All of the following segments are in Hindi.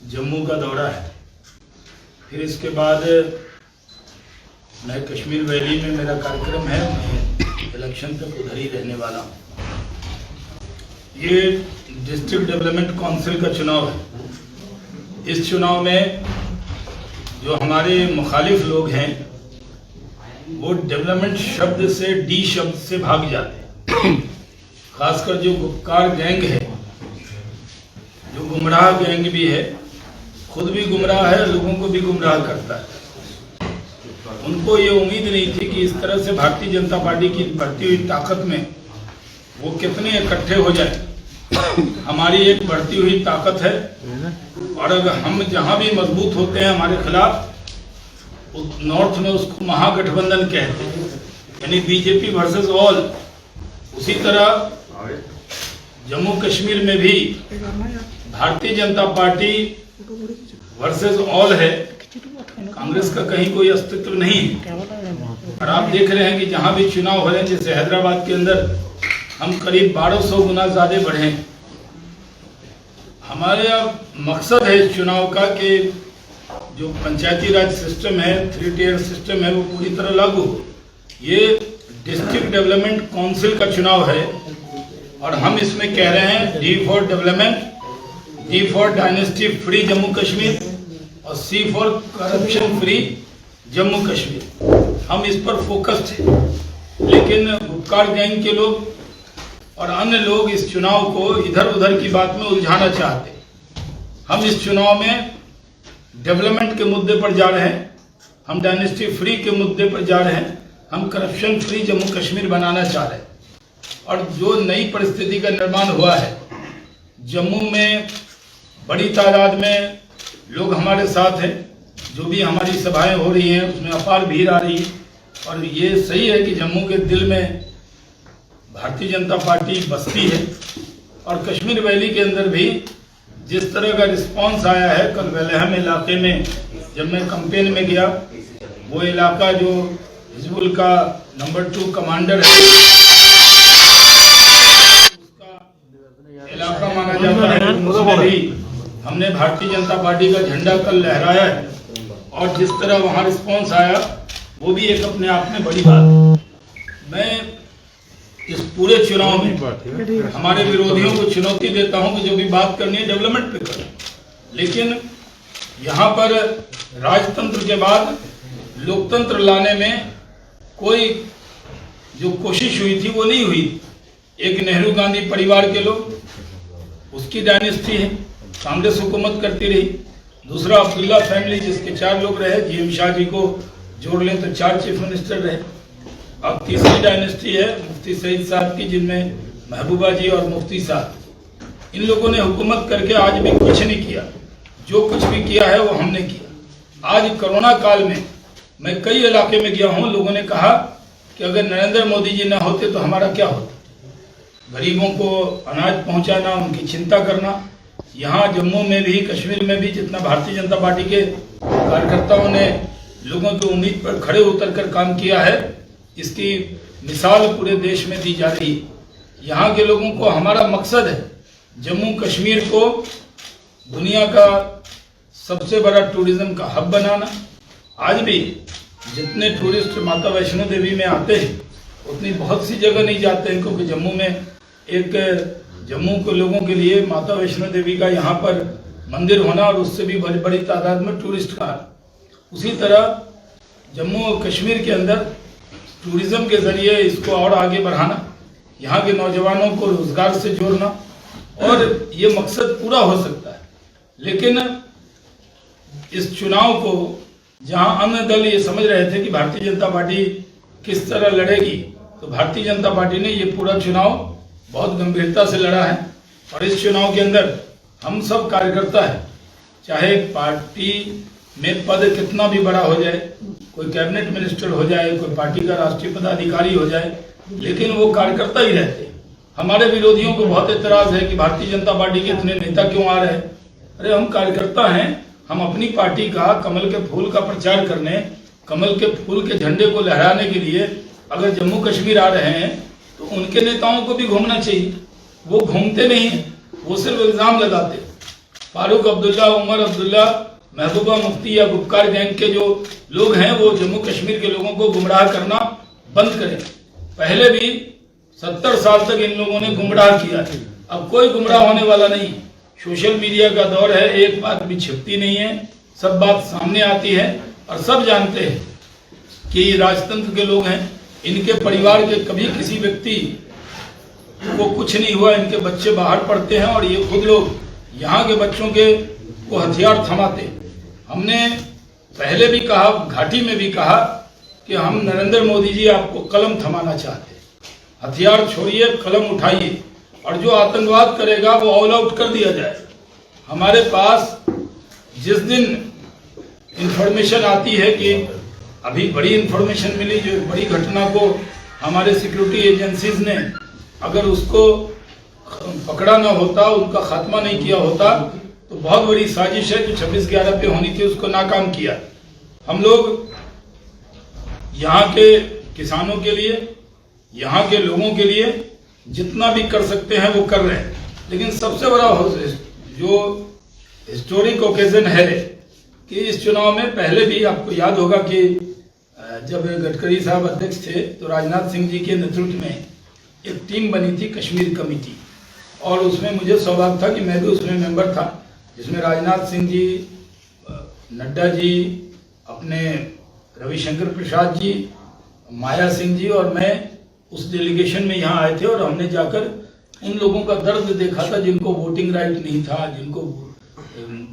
जम्मू का दौरा है। फिर इसके बाद मैं कश्मीर वैली में मेरा कार्यक्रम है। मैं इलेक्शन तक उधर ही रहने वाला हूँ। ये डिस्ट्रिक्ट डेवलपमेंट काउंसिल का चुनाव है। इस चुनाव में जो हमारे मुखालिफ लोग हैं वो डेवलपमेंट शब्द से डी शब्द से भाग जाते हैं। खासकर जो गुपकार गैंग है, जो गुमराह गैंग भी है, खुद भी गुमराह है, लोगों को भी गुमराह करता है। उनको ये उम्मीद नहीं थी कि इस तरह से भारतीय जनता पार्टी की बढ़ती हुई ताकत में वो कितने इकट्ठे हो जाए। हमारी एक बढ़ती हुई ताकत है और अगर हम जहां भी मजबूत होते हैं हमारे खिलाफ, नॉर्थ में उसको महागठबंधन कहते हैं, यानी बीजेपी वर्सेस ऑल। उसी तरह जम्मू कश्मीर में भी Bharatiya Janata party versus all है। कांग्रेस का कहीं कोई अस्तित्व नहीं है। और आप देख रहे हैं कि जहां भी चुनाव हो रहे हैं, जैसे हैदराबाद के अंदर हम करीब 1200 गुना ज्यादा बढ़े हैं। हमारे मकसद है इस चुनाव का कि जो पंचायती राज सिस्टम है, 3 टियर सिस्टम है, वो पूरी तरह लागू हो। ये डिस्ट्रिक्ट डेवलपमेंट काउंसिल का चुनाव है और हम इसमें कह रहे हैं D for development, D for dynasty free Jammu Kashmir और C for corruption free Jammu Kashmir. हम इस पर फोकस्ड हैं। लेकिन गुपकार गैंग के लोग और अन्य लोग इस चुनाव को इधर उधर की बात में उलझाना चाहते हैं। हम इस चुनाव में डेवलपमेंट के मुद्दे पर जा रहे हैं, हम डायनेस्टी फ्री के मुद्दे पर जा रहे हैं, हम करप्शन फ्री जम्मू कश्मीर बनाना चाह रहे हैं। और जो नई परिस्थिति का निर्माण हुआ है, जम्मू में बड़ी तादाद में लोग हमारे साथ हैं। जो भी हमारी सभाएं हो रही हैं उसमें अपार भीड़ आ रही है। और ये सही है कि जम्मू के दिल में भारतीय जनता पार्टी बसती है। और कश्मीर वैली के अंदर भी जिस तरह का रिस्पांस आया है, कल वेलहम इलाके में जब मैं कैंपेन में गया, वो इलाका जो हिजबुल का नंबर 2 कमांडर है, उसका इलाका माना जाता है, उसमें भी हमने भारतीय जनता पार्टी का झंडा कल लहराया है। और जिस तरह वहां रिस्पांस आया, वो भी एक अपने आप में बड़ी बात है। मैं इस पूरे चुनाव में हमारे विरोधियों को चुनौती देता हूं कि जो भी बात करनी है डेवलपमेंट पे करें। लेकिन यहां पर राजतंत्र के बाद लोकतंत्र लाने में कोई जो कोशिश हुई थी वो नहीं हुई। एक नेहरू गांधी परिवार के लोग, उसकी डायनेस्टी है, कांग्रेस हुकूमत करती रही। दूसरा अब्दुल्ला फैमिली, जिसके 4 लोग रहे, जीएम शाह जी को जोड़ लें तो 4 चीफ मिनिस्टर रहे। अब तीसरी डायनेस्टी है मुफ्ती सईद साहब की, जिनमें महबूबा जी और मुफ्ती साहब, इन लोगों ने हुकूमत करके आज भी कुछ नहीं किया। जो कुछ भी किया है वो हमने किया। आज कोरोना काल में मैं कई इलाके में गया हूं, लोगों ने कहा कि अगर नरेंद्र मोदी जी ना होते तो हमारा क्या होता। गरीबों को अनाज पहुंचाना, उनकी चिंता करना। यहाँ जम्मू में भी, कश्मीर में भी जितना भारतीय जनता पार्टी के कार्यकर्ताओं ने लोगों की उम्मीद पर खड़े उतर कर काम किया है, इसकी मिसाल पूरे देश में दी जा रही है। यहाँ के लोगों को हमारा मकसद है जम्मू कश्मीर को दुनिया का सबसे बड़ा टूरिज्म का हब बनाना। आज भी जितने टूरिस्ट माता वैष्णो देवी में आते हैं उतनी बहुत सी जगह नहीं जाते हैं, क्योंकि जम्मू में एक जम्मू के लोगों के लिए माता वैष्णो देवी का यहाँ पर मंदिर होना और उससे भी बड़ी बड़ी तादाद में टूरिस्ट का। उसी तरह जम्मू और कश्मीर के अंदर टूरिज्म के जरिए इसको और आगे बढ़ाना, यहाँ के नौजवानों को रोजगार से जोड़ना, और ये मकसद पूरा हो सकता है। लेकिन इस चुनाव को जहां अन्य दल ये समझ रहे थे कि भारतीय जनता पार्टी किस तरह लड़ेगी, तो भारतीय जनता पार्टी ने ये पूरा चुनाव बहुत गंभीरता से लड़ा है। और इस चुनाव के अंदर हम सब कार्यकर्ता हैं, चाहे पार्टी में पद कितना भी बड़ा हो जाए, कोई कैबिनेट मिनिस्टर हो जाए, कोई पार्टी का राष्ट्रीय पदाधिकारी हो जाए, लेकिन वो कार्यकर्ता ही रहते हैं। हमारे विरोधियों को बहुत एतराज है कि भारतीय जनता पार्टी के इतने नेता क्यों आ रहे हैं। अरे हम कार्यकर्ता हैं, हम अपनी पार्टी का कमल के फूल का प्रचार करने, कमल के फूल के झंडे को लहराने के लिए अगर जम्मू कश्मीर आ रहे हैं तो उनके नेताओं को भी घूमना चाहिए। वो घूमते नहीं है, वो सिर्फ इल्जाम लगाते। फारूक अब्दुल्ला, उमर अब्दुल्ला, महबूबा मुफ्ती या गुपकार गैंग के जो लोग हैं वो जम्मू कश्मीर के लोगों को गुमराह करना बंद करें। पहले भी 70 साल तक इन लोगों ने गुमराह किया, अब कोई गुमराह होने वाला नहीं। सोशल मीडिया का दौर है, एक बात भी छिपती नहीं है, सब बात सामने आती है और सब जानते हैं कि राजतंत्र के लोग हैं। इनके परिवार के कभी किसी व्यक्ति को कुछ नहीं हुआ, इनके बच्चे बाहर पढ़ते हैं और ये खुद लोग यहाँ के बच्चों के को हथियार थमाते। हमने पहले भी कहा, घाटी में भी कहा कि हम नरेंद्र मोदी जी आपको कलम थमाना चाहते हैं, हथियार छोड़िए, कलम उठाइए और जो आतंकवाद करेगा वो ऑल आउट कर दिया जाए। हमारे पास जिस दिन इंफॉर्मेशन आती है कि अभी बड़ी इंफॉर्मेशन मिली, जो बड़ी घटना को हमारे सिक्योरिटी एजेंसीज ने अगर उसको पकड़ा ना होता, उनका खात्मा नहीं किया होता, तो बहुत बड़ी साजिश है जो 26/11 पे होनी थी उसको नाकाम किया। हम लोग यहाँ के किसानों के लिए, यहाँ के लोगों के लिए जितना भी कर सकते हैं वो कर रहे हैं। लेकिन सबसे बड़ा जो हिस्टोरिक ओकेजन है कि इस चुनाव में पहले भी आपको याद होगा कि जब गडकरी साहब अध्यक्ष थे तो राजनाथ सिंह जी के नेतृत्व में एक टीम बनी थी कश्मीर कमेटी, और उसमें मुझे सौभाग्य था कि मैं भी उसमें मेंबर था, जिसमें राजनाथ सिंह जी, नड्डा जी, अपने रविशंकर प्रसाद जी, माया सिंह जी और मैं उस डेलीगेशन में यहाँ आए थे। और हमने जाकर उन लोगों का दर्द देखा था जिनको वोटिंग राइट नहीं था, जिनको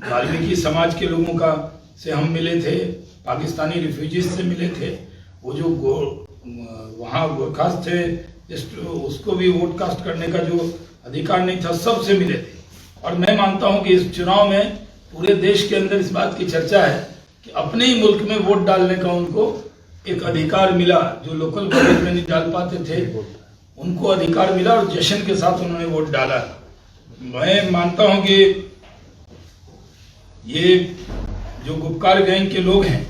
वाल्मीकि समाज के लोगों का से हम मिले थे, पाकिस्तानी रिफ्यूजीज से मिले थे, वो जो वहाँ गोरखास थे उसको भी वोट कास्ट करने का जो अधिकार नहीं था, सबसे मिले थे। और मैं मानता हूँ कि इस चुनाव में पूरे देश के अंदर इस बात की चर्चा है कि अपने ही मुल्क में वोट डालने का उनको एक अधिकार मिला, जो लोकल बॉडीज में नहीं डाल पाते थे उनको अधिकार मिला और जश्न के साथ उन्होंने वोट डाला। मैं मानता हूं कि ये जो गुपकार गैंग के लोग हैं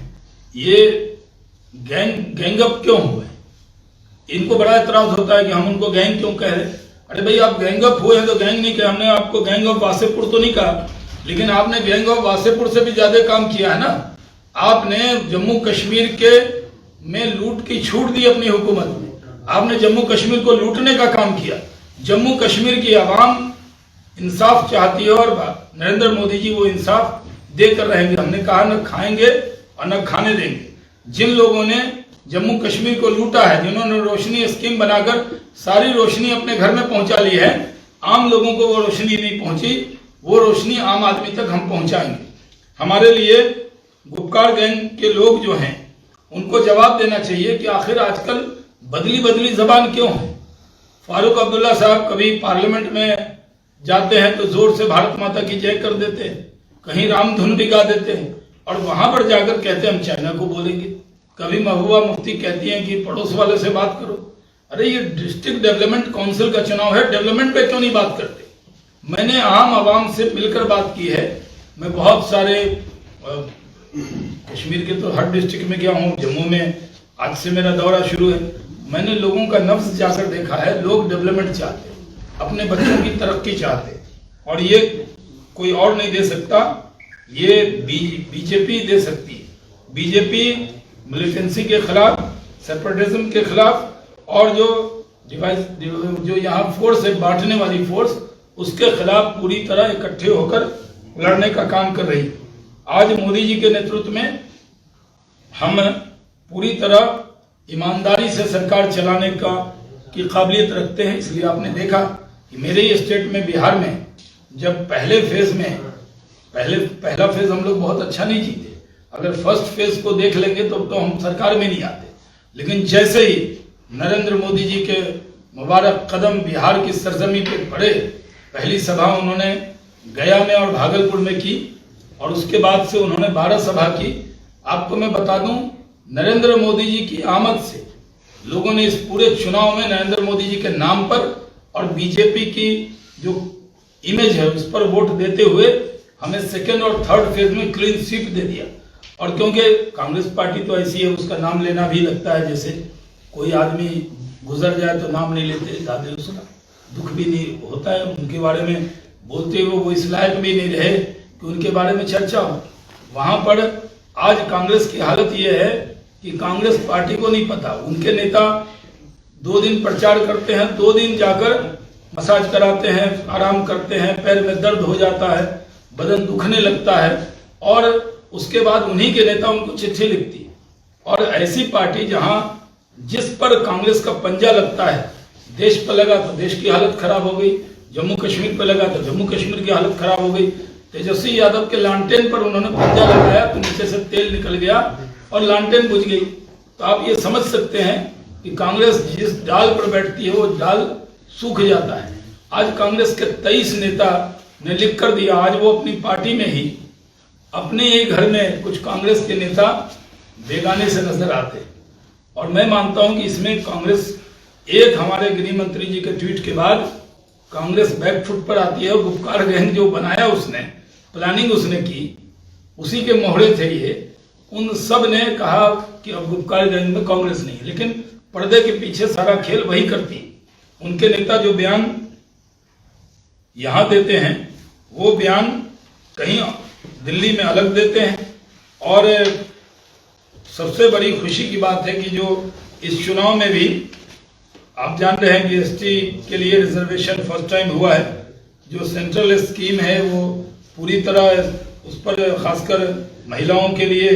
ये गैंगअप क्यों हुए, इनको बड़ा एतराज होता है कि हम उनको गैंग क्यों कह रहे। अरे भाई, आप गैंगअप हुए हैं तो गैंग नहीं कहा, हमने आपको गैंग ऑफ वासेपुर तो नहीं कहा, लेकिन आपने गैंग ऑफ वासेपुर से भी ज्यादा काम किया है ना। आपने जम्मू कश्मीर के में लूट की छूट दी अपनी हुकूमत में, आपने जम्मू कश्मीर को लूटने का काम किया। जम्मू कश्मीर की आवाम इंसाफ चाहती है और नरेंद्र मोदी जी वो इंसाफ देकर रहेंगे। हमने कहा न खाएंगे और न खाने देंगे। जिन लोगों ने जम्मू कश्मीर को लूटा है, जिन्होंने रोशनी स्कीम बनाकर सारी रोशनी अपने घर में पहुंचा ली है, आम लोगों को वो रोशनी नहीं पहुंची, वो रोशनी आम आदमी तक हम पहुंचाएंगे। हमारे लिए गुपकार गैंग के लोग जो हैं उनको जवाब देना चाहिए कि आखिर आजकल बदली बदली जबान क्यों है। फारूक अब्दुल्ला साहब कभी पार्लियामेंट में जाते हैं तो जोर से भारत माता की जय कर देते हैं, कहीं रामधुन भी गा देते हैं और वहां पर जाकर कहते हैं हम चाइना को बोलेंगे। कभी महबूबा मुफ्ती कहती हैं कि पड़ोस वाले से बात करो। अरे ये डिस्ट्रिक्ट डेवलपमेंट काउंसिल का चुनाव है, डेवलपमेंट पे क्यों नहीं बात करते। मैंने आम आवाम से मिलकर बात की है। मैं बहुत सारे कश्मीर के तो हर डिस्ट्रिक्ट में गया हूँ, जम्मू में आज से मेरा दौरा शुरू है। मैंने लोगों का नफ्स जाकर देखा है, लोग डेवलपमेंट चाहते हैं, अपने बच्चों की तरक्की चाहते हैं और ये कोई और नहीं दे सकता, ये बीजेपी दे सकती है। बीजेपी मिलिटेंसी के खिलाफ, सेपरेटिज्म के खिलाफ और जो यहाँ फोर्स है बांटने वाली फोर्स, उसके खिलाफ पूरी तरह इकट्ठे होकर लड़ने का काम कर रही है। आज मोदी जी के नेतृत्व में हम पूरी तरह ईमानदारी से सरकार चलाने की काबिलियत रखते हैं। इसलिए आपने देखा कि मेरे ही स्टेट में, बिहार में, जब पहले फेज में पहला फेज हम लोग बहुत अच्छा नहीं जीते। अगर फर्स्ट फेज को देख लेंगे तो हम सरकार में नहीं आते। लेकिन जैसे ही नरेंद्र मोदी जी के मुबारक कदम बिहार की सरजमी पे पड़े, पहली सभा उन्होंने गया में और भागलपुर में की और उसके बाद से उन्होंने 12 सभा की। आपको मैं बता दूं, नरेंद्र मोदी जी की आमद से लोगों ने इस पूरे चुनाव में नरेंद्र मोदी जी के नाम पर और बीजेपी की जो इमेज है उस पर वोट देते हुए हमें सेकेंड और थर्ड फेज में क्लीन स्वीप दे दिया। और क्योंकि कांग्रेस पार्टी तो ऐसी है, उसका नाम लेना भी लगता है जैसे कोई आदमी गुजर जाए तो नाम नहीं लेते, ज्यादा उसका दुख भी नहीं होता है। उनके बारे में बोलते हुए वो इस लायक भी नहीं रहे कि उनके बारे में चर्चा हो। वहां पर आज कांग्रेस की हालत यह है कि कांग्रेस पार्टी को नहीं पता, उनके नेता 2 दिन प्रचार करते हैं, 2 दिन जाकर मसाज कराते हैं, आराम करते हैं, पैर में दर्द हो जाता है, बदन दुखने लगता है, और उसके बाद उन्हीं के नेता उनको चिट्ठी लिखती है। और ऐसी पार्टी जहां जिस पर कांग्रेस का पंजा लगता है, देश पर लगा तो देश की हालत खराब हो गई, जम्मू कश्मीर पर लगा तो जम्मू कश्मीर की हालत खराब हो गई। तेजस्वी यादव के लालटेन पर उन्होंने पंजा लगाया तो नीचे से तेल निकल गया और लालटेन बुझ गई। तो आप ये समझ सकते हैं कि कांग्रेस जिस डाल पर बैठती है वो डाल सूख जाता है। आज कांग्रेस के 23 नेता ने लिख कर दिया, आज वो अपनी पार्टी में ही अपने ही घर में कुछ कांग्रेस के नेता बेगाने से नजर आते। और मैं मानता हूं कि इसमें कांग्रेस, एक हमारे गृह मंत्री जी के ट्वीट के बाद कांग्रेस बैकफुट पर आती है। गुपकार गैंग जो बनाया उसने, प्लानिंग उसने की, उसी के मोहरे थे ये। उन सब ने कहा कि अब गुपकार गैंग में कांग्रेस नहीं है, लेकिन पर्दे के पीछे सारा खेल वही करती है। उनके नेता जो बयान यहां देते हैं वो बयान कहीं दिल्ली में अलग देते हैं। और सबसे बड़ी खुशी की बात है कि जो इस चुनाव में भी आप जान रहे हैं कि एसटी के लिए रिजर्वेशन फर्स्ट टाइम हुआ है। जो सेंट्रल स्कीम है वो पूरी तरह उस पर खासकर महिलाओं के लिए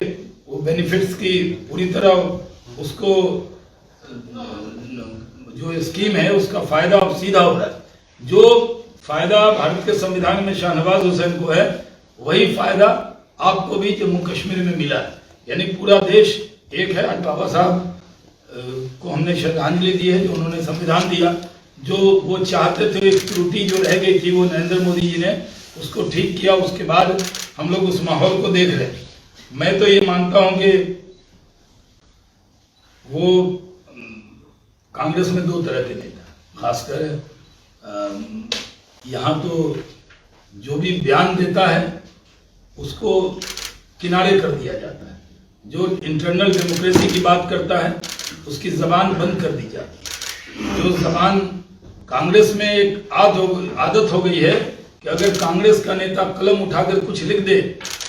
वो बेनिफिट्स की पूरी तरह उसको जो स्कीम है उसका फायदा अब सीधा हो रहा है। जो फायदा भारत के संविधान में शाहनवाज हुसैन को है वही फायदा आपको भी जम्मू कश्मीर में मिला है। यानी पूरा देश एक है। आज बाबा साहब को हमने श्रद्धांजलि दी है जो उन्होंने संविधान दिया। जो वो चाहते थे, एक त्रुटि जो रह गई थी वो नरेंद्र मोदी जी ने उसको ठीक किया। उसके बाद हम लोग उस माहौल को देख रहे हैं। मैं तो ये मानता हूं कि वो कांग्रेस में 2 तरह के नेता, खासकर यहाँ तो जो भी बयान देता है उसको किनारे कर दिया जाता है। जो इंटरनल डेमोक्रेसी की बात करता है उसकी जबान बंद कर दी जाती है। जो जबान कांग्रेस में एक आदत हो गई है कि अगर कांग्रेस का नेता कलम उठाकर कुछ लिख दे,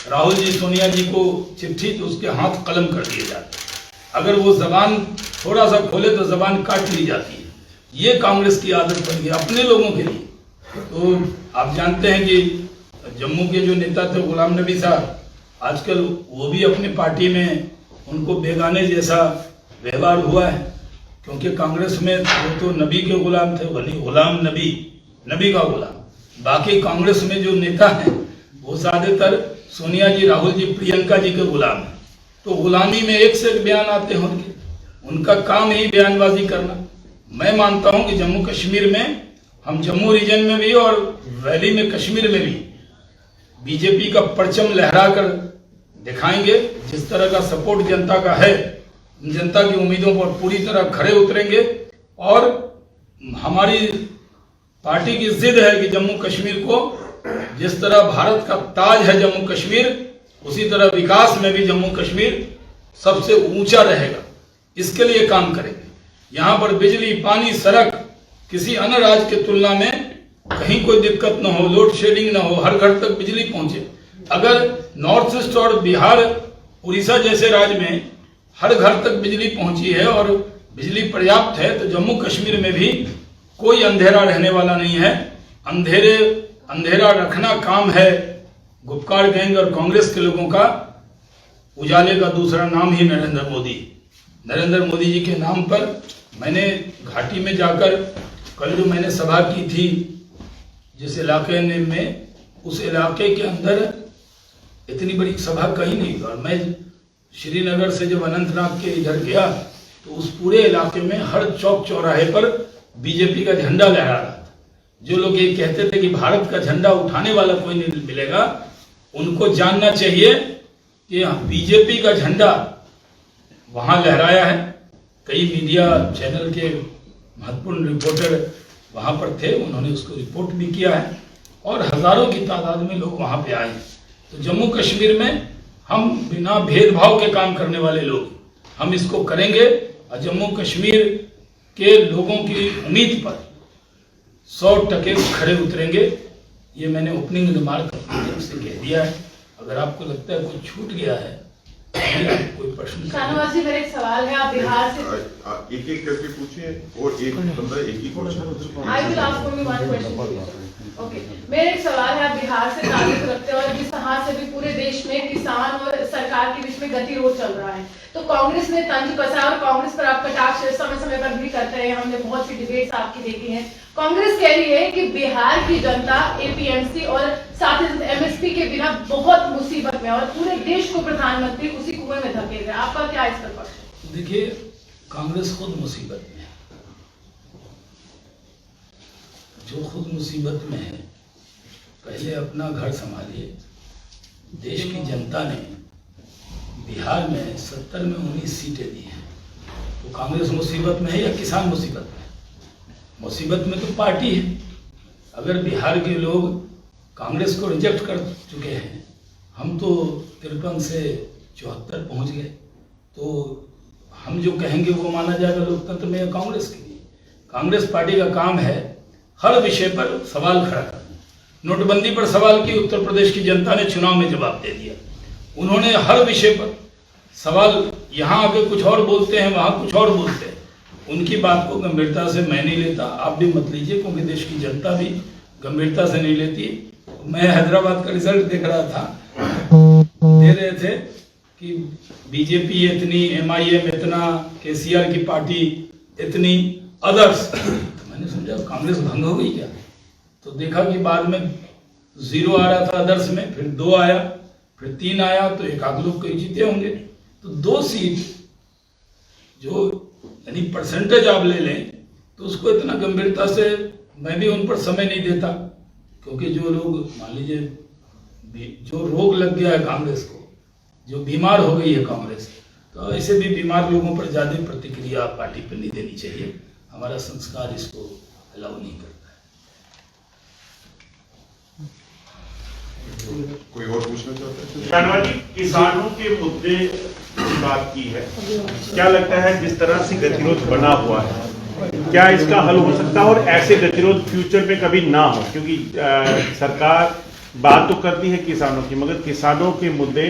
राहुल जी सोनिया जी को चिट्ठी, तो उसके हाथ कलम कर दिए जाते हैं। अगर वो जबान थोड़ा सा खोले तो जबान काट ली जाती है। ये कांग्रेस की आदत बन गई अपने लोगों के लिए। तो आप जानते हैं कि जम्मू के जो नेता थे गुलाम नबी साहब, आजकल वो भी अपनी पार्टी में उनको बेगाने जैसा व्यवहार हुआ है। क्योंकि कांग्रेस में वो तो नबी के गुलाम थे, गुलाम नबी का गुलाम। बाकी कांग्रेस में जो नेता हैं वो ज्यादातर सोनिया जी, राहुल जी, प्रियंका जी के गुलाम हैं। तो गुलामी में एक से एक बयान आते होंगे, उनका काम ही बयानबाजी करना। मैं मानता हूं कि जम्मू कश्मीर में, हम जम्मू रीजन में भी और वैली में कश्मीर में भी बीजेपी का परचम लहराकर दिखाएंगे। जिस तरह का सपोर्ट जनता का है, जनता की उम्मीदों पर पूरी तरह खरे उतरेंगे। और हमारी पार्टी की जिद है कि जम्मू कश्मीर को, जिस तरह भारत का ताज है जम्मू कश्मीर, उसी तरह विकास में भी जम्मू कश्मीर सबसे ऊंचा रहेगा। इसके लिए काम करेंगे। यहाँ पर बिजली, पानी, सड़क किसी अन्य राज्य की तुलना में कहीं कोई दिक्कत न हो, लोड शेडिंग न हो, हर घर तक बिजली पहुंचे। अगर नॉर्थ ईस्ट और बिहार, उड़ीसा जैसे राज्य में हर घर तक बिजली पहुंची है और बिजली पर्याप्त है, तो जम्मू कश्मीर में भी कोई अंधेरा रहने वाला नहीं है। अंधेरा रखना काम है गुपकार गैंग और कांग्रेस के लोगों का। उजाले का दूसरा नाम ही नरेंद्र मोदी जी के नाम पर मैंने घाटी में जाकर, कल जो मैंने सभा की थी जिस इलाके में, उस इलाके के अंदर इतनी बड़ी सभा कहीं नहीं हुई। और मैं श्रीनगर से जब अनंतनाग के इधर गया तो उस पूरे इलाके में हर चौक चौराहे पर बीजेपी का झंडा लहरा रहा था। जो लोग ये कहते थे कि भारत का झंडा उठाने वाला कोई नहीं मिलेगा, उनको जानना चाहिए कि बीजेपी का झंडा वहां लहराया है। कई मीडिया चैनल के महत्वपूर्ण रिपोर्टर वहां पर थे, उन्होंने उसको रिपोर्ट भी किया है और हजारों की तादाद में लोग वहां पे आए हैं। तो जम्मू कश्मीर में हम बिना भेदभाव के काम करने वाले लोग, हम इसको करेंगे और जम्मू कश्मीर के लोगों की उम्मीद पर 100% खड़े उतरेंगे। ये मैंने ओपनिंग रिमार्क अपनी तरफ से कह दिया है। अगर आपको लगता है कुछ छूट गया है कोई प्रश्न। शाहनवाज जी, मेरा एक सवाल है, आप बिहार से एक एक करके पूछिए और एक बंदा एक ही question. I will ask only one question. Okay, मेरा एक सवाल है, आप बिहार से ताल्लुक रखते हैं और जिस तरह से भी पूरे देश में किसान और सरकार के बीच में गतिरोध चल रहा है, तो कांग्रेस ने तंज कसा और कांग्रेस पर आप कटाक्ष समय समय पर भी करते हैं। हमने बहुत सी डिबेट्स आपकी देखी हैं। कांग्रेस कह रही है कि बिहार की जनता एपीएमसी और साथ ही एमएसपी के बिना बहुत मुसीबत में और पूरे देश को प्रधानमंत्री उसी कुएं में धकेल रहे हैं। आपका क्या इस पर पक्ष है? देखिए, कांग्रेस खुद मुसीबत में है। जो खुद मुसीबत में है, पहले अपना घर संभालिए। देश की जनता ने बिहार में 70 में 19 सीटें दी हैं, तो कांग्रेस मुसीबत में है या किसान मुसीबत में है? मुसीबत में तो पार्टी है। अगर बिहार के लोग कांग्रेस को रिजेक्ट कर चुके हैं, हम तो 53 से 74 पहुंच गए, तो हम जो कहेंगे वो माना जाएगा लोकतंत्र में या कांग्रेस के लिए। कांग्रेस पार्टी का काम है हर विषय पर सवाल खड़ा करना। नोटबंदी पर सवाल की उत्तर प्रदेश की जनता ने चुनाव में जवाब दे दिया। उन्होंने हर विषय पर सवाल, यहाँ आके कुछ और बोलते हैं, वहां कुछ और बोलते हैं। उनकी बात को गंभीरता से मैं नहीं लेता, आप भी मत लीजिए, क्योंकि देश की जनता भी गंभीरता से नहीं लेती। मैं हैदराबाद का रिजल्ट देख रहा था, दे रहे थे कि बीजेपी इतनी, एमआईएम इतना, केसीआर की पार्टी इतनी, अदर्स। तो मैंने समझा कांग्रेस भंग हो गई क्या? तो देखा कि बाद में 0 आ रहा था अदर्स में, फिर 2 आया, फिर 3 आया, तो एक आध लोग कई जीते होंगे। तो 2 सीट जो यानी परसेंटेज आप ले लें, तो उसको इतना गंभीरता से मैं भी उन पर समय नहीं देता, क्योंकि जो लोग मान लीजिए जो रोग लग गया है कांग्रेस को, जो बीमार हो गई है कांग्रेस, तो ऐसे भी बीमार लोगों पर ज्यादा प्रतिक्रिया पार्टी पर नहीं देनी चाहिए। हमारा संस्कार इसको अलाउ नहीं करता है। कोई और पूछना चाहता है? शाहनवाज जी, किसानों के मुद्दे की बात की है, क्या लगता है जिस तरह से गतिरोध बना हुआ है, क्या इसका हल हो सकता है और ऐसे गतिरोध फ्यूचर में कभी ना हो? क्योंकि सरकार बात तो करती है किसानों की, मगर किसानों के मुद्दे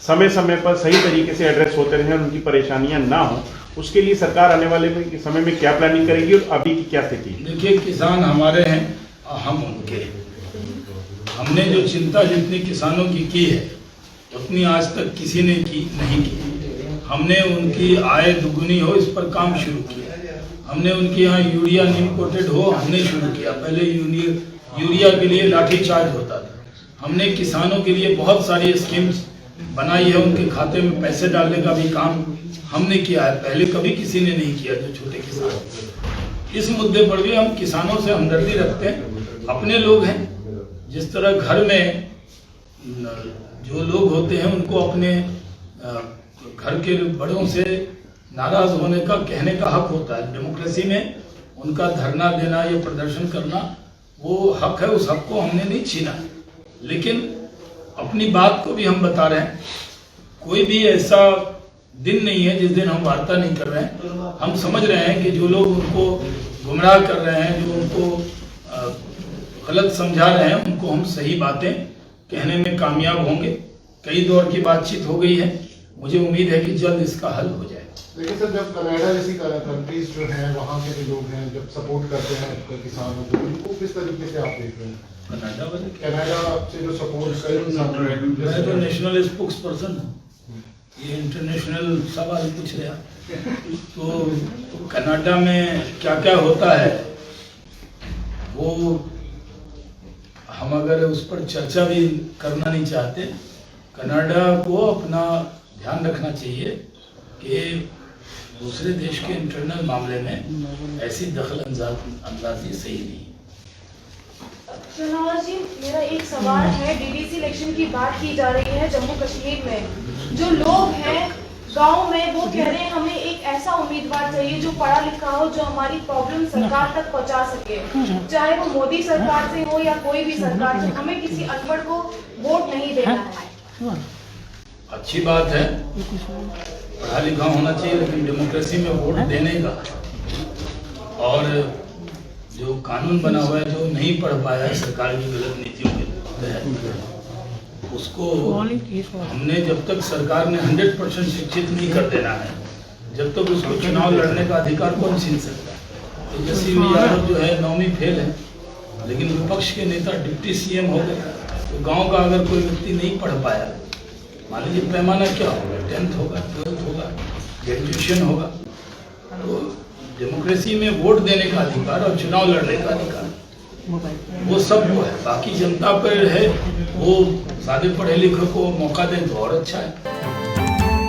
समय समय पर सही तरीके से एड्रेस होते रहे और उनकी परेशानियां ना हो, उसके लिए सरकार आने वाले समय में क्या प्लानिंग करेगी और अभी की क्या स्थिति? देखिए, किसान हमारे हैं, हम उनके। हमने जो चिंता जितनी किसानों की है, उतनी आज तक किसी ने नहीं की। हमने उनकी आय दुगुनी हो इस पर काम शुरू किया। हमने उनके यहाँ यूरिया नीम कोटेड हो, हमने शुरू किया। पहले यूरिया के लिए लाठी चार्ज होता था। हमने किसानों के लिए बहुत सारी स्कीम्स बनाई है, उनके खाते में पैसे डालने का भी काम हमने किया है। पहले कभी किसी ने नहीं किया, जो छोटे किसान। इस मुद्दे पर भी हम किसानों से हमदर्दी रखते हैं, अपने लोग हैं। जिस तरह घर में जो लोग होते हैं उनको अपने घर के बड़ों से नाराज होने का, कहने का हक होता है। डेमोक्रेसी में उनका धरना देना या प्रदर्शन करना वो हक है, उस हक को हमने नहीं छीना। लेकिन अपनी बात को भी हम बता रहे हैं। कोई भी ऐसा दिन नहीं है जिस दिन हम वार्ता नहीं कर रहे हैं। हम समझ रहे हैं कि जो लोग उनको गुमराह कर रहे हैं, जो उनको गलत समझा रहे हैं, उनको हम सही बातें कहने में कामयाब होंगे। कई दौर की बातचीत हो गई है, मुझे उम्मीद है कि जल्द इसका हल हो जाए। लेकिन सर, जब कनाडा जैसी कंट्रीज जो हैं, वहाँ के जो लोग हैं, जब सपोर्ट करते हैं किसानों को, उनको किस तरीके से आप देख रहे हैं? कनाडा से जो सपोर्ट करें, मैं तो नेशनल स्पोक्स पर्सन हूँ, ये इंटरनेशनल सवाल पूछ रहा। तो कनाडा में क्या क्या होता है वो हम अगर उस पर चर्चा भी करना नहीं चाहते। कनाडा को अपना ध्यान रखना चाहिए कि दूसरे देश के इंटरनल मामले में ऐसी दखल अंदाजी सही नहीं। शाहनवाज जी, मेरा एक सवाल है। डीडीसी इलेक्शन की बात की जा रही है जम्मू कश्मीर में। जो लोग हैं गांव में, वो कह रहे हैं हमें एक ऐसा उम्मीदवार चाहिए जो पढ़ा लिखा हो, जो हमारी प्रॉब्लम सरकार तक पहुंचा सके, चाहे वो मोदी सरकार से हो या कोई भी सरकार से। हमें किसी अनपढ़ को वोट नहीं देना है। अच्छी बात है, पढ़ा लिखा होना चाहिए, लेकिन डेमोक्रेसी में वोट देने का और जो कानून बना हुआ है जो नहीं पढ़ पाया है सरकार की गलत नीतियों के तहत, उसको हमने जब तक सरकार ने 100% शिक्षित नहीं कर देना है, जब तक उसको चुनाव लड़ने का अधिकार कौन छीन सकता है। तेजस्वी यादव जो है 9वीं फेल है, लेकिन विपक्ष के नेता डिप्टी सीएम हो गए। तो गांव का अगर कोई व्यक्ति नहीं पढ़ पाया, मान लीजिए पैमाना क्या होगा, 10th होगा, 12th होगा, ग्रेजुएशन होगा, तो डेमोक्रेसी में वोट देने का अधिकार और चुनाव लड़ने का अधिकार वो सब वो है। बाकी जनता पर है, वो सादे पढ़े लिखे को मौका दें तो और अच्छा है।